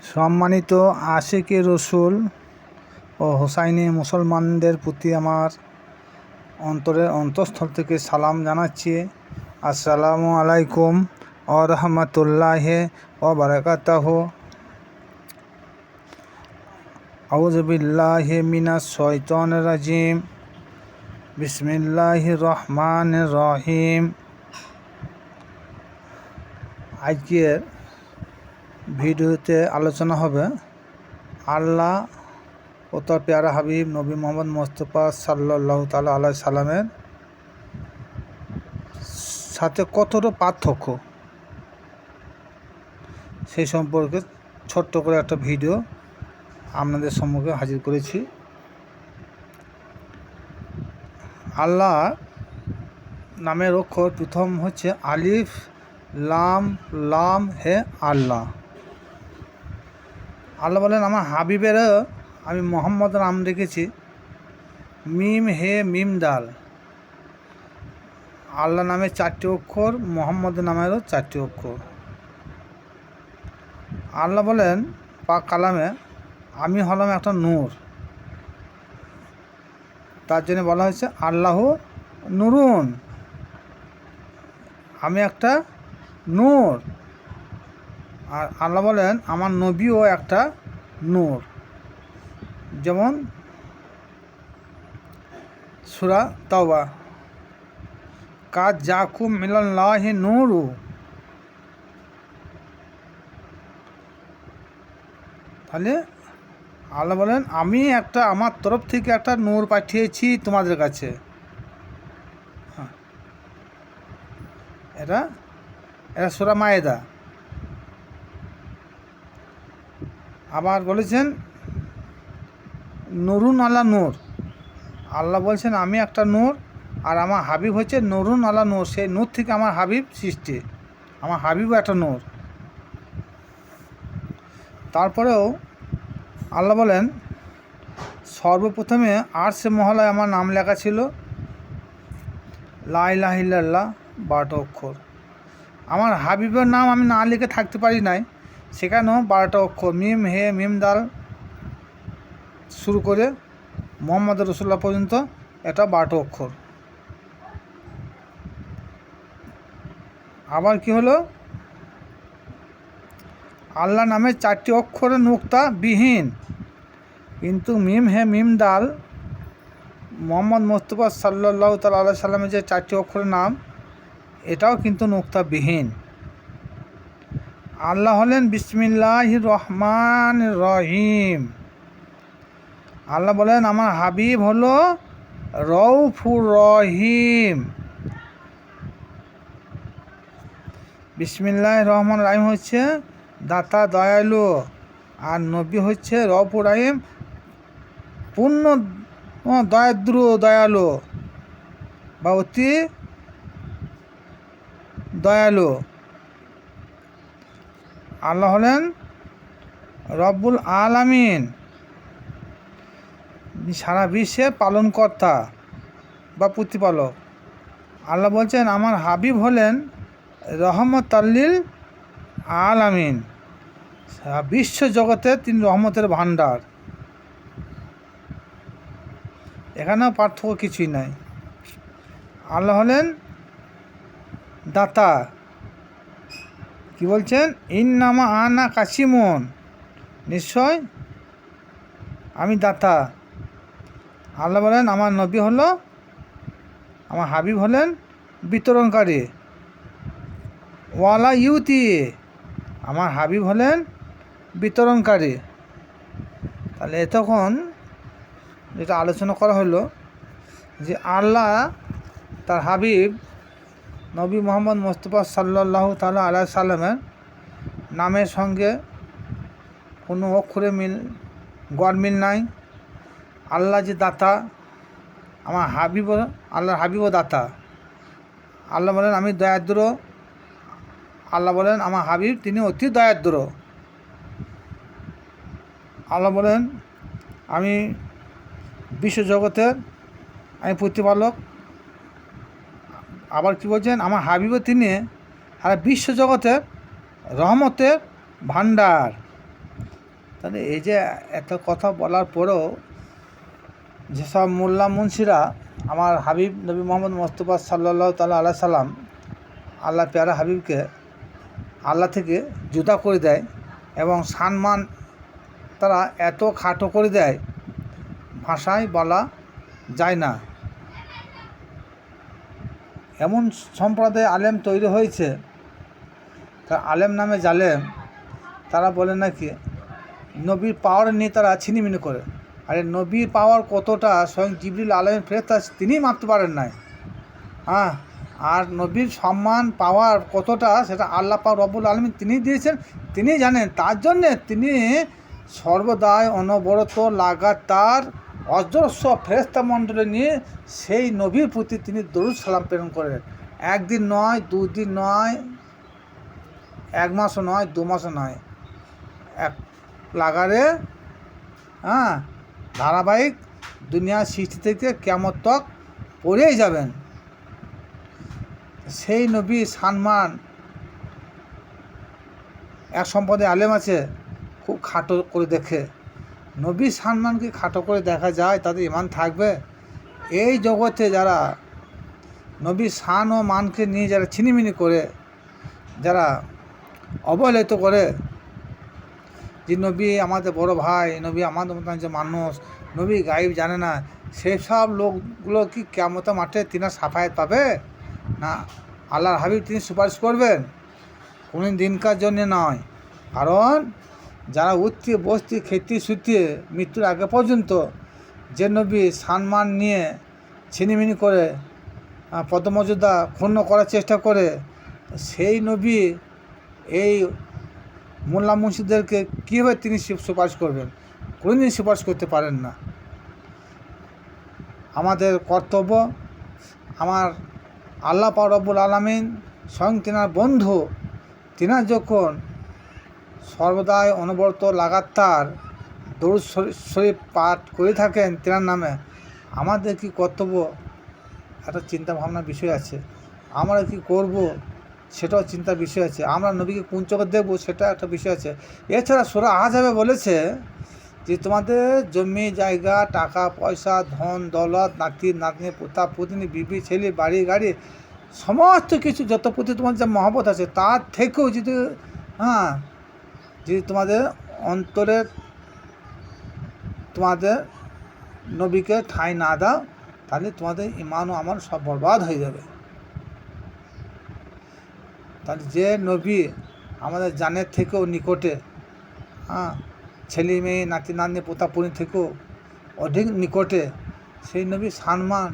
সম্মানিত আশিকে রসুল ও হোসাইনি মুসলমানদের প্রতি আমার অন্তরের অন্তঃস্থল থেকে সালাম জানাচ্ছি। আসসালামু আলাইকুম ওয়া রাহমাতুল্লাহি ওয়া বারাকাতুহু। আউযু বিল্লাহি মিনাশ শাইতানির রাজিম। বিসমিল্লাহির রহমানির রহিম। আজকের ভিডিওতে আলোচনা হবে আল্লাহ ও তার প্যারা হাবিব নবী মোহাম্মদ মুস্তাফা সাল্লাল্লাহু তাআলা আলাইহি সাল্লামের সাথে কতটা পার্থক্য, সেই সম্পর্কে ছোট্ট করে একটা ভিডিও আপনাদের সম্মুখে হাজির করেছি। আল্লাহ নামের অক্ষর প্রথম হচ্ছে আলিফ লাম হে আল্লাহ। আল্লাহ বলেন আমার হাবিবেরও আমি মোহাম্মদ নাম রেখেছি মিম হে মিম দাল। আল্লাহ নামে 4টি অক্ষর, মোহাম্মদ নামেরও 4টি অক্ষর। আল্লাহ বলেন পাক কালামে আমি হলাম একটা নূর, তার জন্য বলা হয়েছে আল্লাহ নূরুন, আমি একটা নূর। আর আল্লাহ বলেন আমার নবীও একটা নূর, যেমন সূরা তাওবা কাদ জাকুম মিনাল্লাহি নূরু। তাহলে আল্লাহ বলেন আমি একটা আমার তরফ থেকে একটা নূর পাঠিয়েছি তোমাদের কাছে। এটা সূরা মায়েদা। আবার বলেছেন নুরুন আলা নূর। আল্লাহ বলছেন আমি একটা নূর আর আমার হাবিব হচ্ছে নুরুন আলা নূর। সেই নূর থেকে আমার হাবিব সৃষ্টি, আমার হাবিবও একটা নূর। তারপরেও আল্লাহ বলেন সর্বপ্রথমে আরশে মহলায় আমার নাম লেখা ছিল লা ইলাহা ইল্লাল্লাহ 12টা অক্ষর। আমার হাবিবের নাম আমি না লিখে থাকতে পারি নাই, সেখানেও 12টা অক্ষর মিম হে মিম দাল শুরু করে মোহাম্মদ রসুল্লাহ পর্যন্ত এটা 12টা অক্ষর। আবার কি হলো, আল্লাহ নামে 4টি অক্ষরের নুক্তা বিহীন, কিন্তু মিম হে মিম দাল মোহাম্মদ মুস্তাফা সাল্লাল্লাহু তাআলা আলাইহি সাল্লামের যে 4টি অক্ষরের নাম, এটাও কিন্তু নুক্তা বিহীন। আল্লাহ হলেন বিসমিল্লাহির রহমানির রহিম। আল্লাহ বলেন আমার হাবিব হলো রউফুর রহিম। বিসমিল্লাহির রহমানির রহিম হচ্ছে দাতা দয়ালু, আর নবী হচ্ছে রউফুর রহিম পূর্ণ দয়াদ্র দয়ালু বা অতি দয়ালু। আল্লাহ হলেন রব্বুল আলামিন, সারা বিশ্বের পালনকর্তা বা প্রতিপালক। আল্লাহ বলছেন আমার হাবিব হলেন রহমতাল্লিল আলামিন, সারা বিশ্ব জগতের তিনি রহমতের ভাণ্ডার। এখানেও পার্থক্য কিছুই নাই। আল্লাহ হলেন দাতা, কি বলছেন ইন্নামা আনা কাসিমুন, নিশ্চয় আমি দাতা। আল্লাহ বলেন আমার নবী হলো, আমার হাবিব হলেন বিতরণকারী। ওয়ালা ইউতি, আমার হাবিব হলেন বিতরণকারী। তাহলে তখন যেটা আলোচনা করা হলো যে আল্লাহ তার হাবিব নবী মোহাম্মদ মুস্তাফা সাল্লাল্লাহু তাআলা আলাইহি সাল্লামের নামের সঙ্গে কোনো অক্ষরে গড়মিল নাই। আল্লাহ যে দাতা, আমার হাবিব আল্লাহর হাবিবও দাতা। আল্লাহ বলেন আমি দয়াদ্র, আল্লাহ বলেন আমার হাবিব তিনি অতি দয়াদ্র। আল্লাহ বলেন আমি বিশ্বজগতের আমি প্রতিপালক। আবার কি বলছেন আমার হাবিবও তিনি সারা বিশ্বজগতের রহমতের ভাণ্ডার। তাহলে এই যে এত কথা বলার পরেও যেসব মোল্লা মুন্সিরা আমার হাবিব নবী মোহাম্মদ মোস্তফা সাল্লাল্লাহু তাআলা আলাইহি সাল্লাম আল্লাহ প্যারা হাবিবকে আল্লাহ থেকে জুদা করে দেয় এবং সম্মান তারা এত খাটো করে দেয়, ভাষায় বলা যায় না। এমন সম্প্রদায় আলেম তৈরি হয়েছে, তার আলেম নামে জালেম, তারা বলে নাকি নবীর পাওয়ার নিয়ে তারা ছিনিমিনি করে। আরে নবীর পাওয়ার কতটা স্বয়ং জিবরিল আলাইহিস ফেরেশতা তিনিই মাপতে পারেন নাই। আর নবীর সম্মান পাওয়ার কতটা সেটা আল্লাহ পাক রব্বুল আলামিন তিনিই দিয়েছেন, তিনিই জানেন। তার জন্যে তিনি সর্বদাই অনবরত লাগাতার অজস্র ফেরেশতা মণ্ডলী নিয়ে সেই নবীর প্রতি তিনি দরুদ সালাম প্রেরণ করেন। একদিন নয়, দুদিন নয়, এক মাসও নয়, 2 মাসও নয়, এক লাগারে ধারাবাহিক দুনিয়ার সৃষ্টি থেকে কিয়ামত তক পড়েই যাবেন। সেই নবী সম্মান এক সম্প্রদায় আলেম আছে খুব খাটো করে দেখে। নবীর সম্মানকে খাটো করে দেখা যায়, তাদের ইমান থাকবে? এই জগতে যারা নবীর শান ও মানকে নিয়ে যারা ছিনিমিনি করে, যারা অবহেলিত করে যে নবী আমাদের বড় ভাই, নবী আমাদের মতন যে মানুষ, নবী গায়েব জানে না, সেই সব লোকগুলো কি কিয়ামতের মাঠে তিনার সাফায়াত পাবে না আল্লাহর হাবিব তিনি সুপারিশ করবেন? কোনো দিনকার জন্য নয়। কারণ যারা উঠতে বসতে খেতে শুতে মৃত্যুর আগে পর্যন্ত যে নবী সম্মান নিয়ে ছিনিমিনি করে পদমর্যাদা ক্ষুণ্ণ করার চেষ্টা করে, সেই নবী এই মোল্লা মুন্সিদেরকে কীভাবে তিনি সুপারিশ করবেন? কোনোদিন সুপারিশ করতে পারেন না। আমাদের কর্তব্য, আমার আল্লাহ পাক রব্বুল আলামিন স্বয়ং তিনার বন্ধু, তিনার যখন সর্বদাই অনবরত লাগাতার দরুদ শরীফ পাঠ করে থাকেন তিনার নামে, আমাদের কি কর্তব্য? একটা চিন্তা ভাবনার বিষয় আছে। আমরা কি করব সেটাও চিন্তার বিষয় আছে। আমরা নবীকে কোন চোখে দেখব সেটা একটা বিষয় আছে। এছাড়া সূরা আহজাবে বলেছে যে তোমাদের জমি জায়গা, টাকা পয়সা, ধন দৌলত, নাতি নাতনি, পোতা পুতনি, বিবি ছেলে, বাড়ি গাড়ি, সমস্ত কিছু যত প্রতি তোমার যে মহব্বত আছে, তার থেকেও যদি যদি তোমাদের অন্তরে তোমাদের নবীকে ঠাঁই না দাও, তাহলে তোমাদের ইমান ও আমার সব বরবাদ হয়ে যাবে। তাহলে যে নবী আমাদের জানের থেকেও নিকটে, ছেলে মেয়ে নাতি নাতনি পোতা পুনি থেকেও অধিক নিকটে, সেই নবীর সম্মান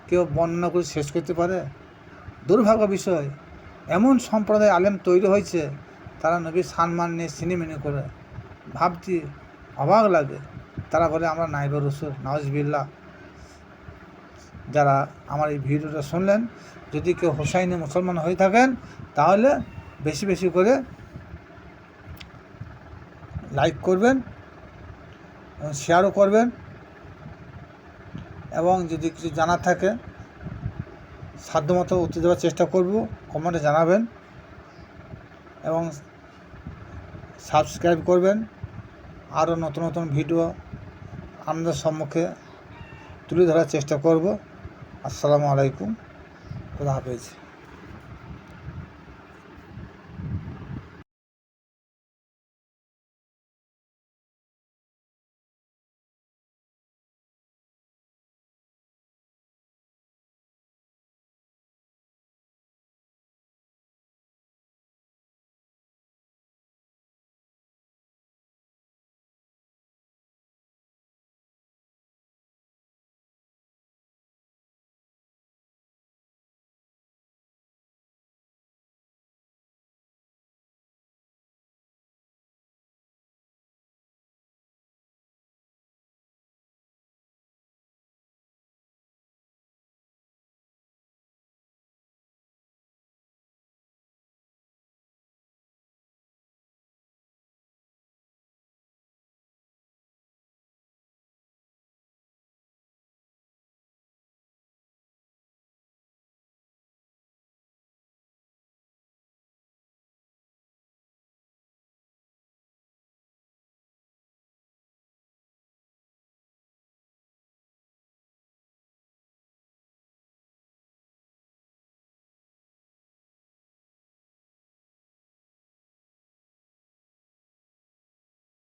কেউ বর্ণনা করে শেষ করতে পারে? দুর্ভাগ্য বিষয়। এমন সম্প্রদায় আলেম তৈরি হয়েছে, তারা নবীর সম্মান নিয়ে ছিনিমিনি করে, ভাবতে অবাক লাগে। তারা বলে আমরা নাইবে রসুল, নাউজুবিল্লাহ। যারা আমার এই ভিডিওটা শুনলেন, যদি কেউ হোসাইনি মুসলমান হয়ে থাকেন, তাহলে বেশি বেশি করে লাইক করবেন, শেয়ারও করবেন, এবং যদি কিছু জানার থাকে সাধ্যমতো উত্তর দেওয়ার চেষ্টা করব। কমেন্টে জানাবেন এবং সাবস্ক্রাইব করবেন। আরও নতুন নতুন ভিডিও আপনাদের সম্মুখে তুলে ধরার চেষ্টা করব। আসসালামু আলাইকুম, খুদা হাফেজ।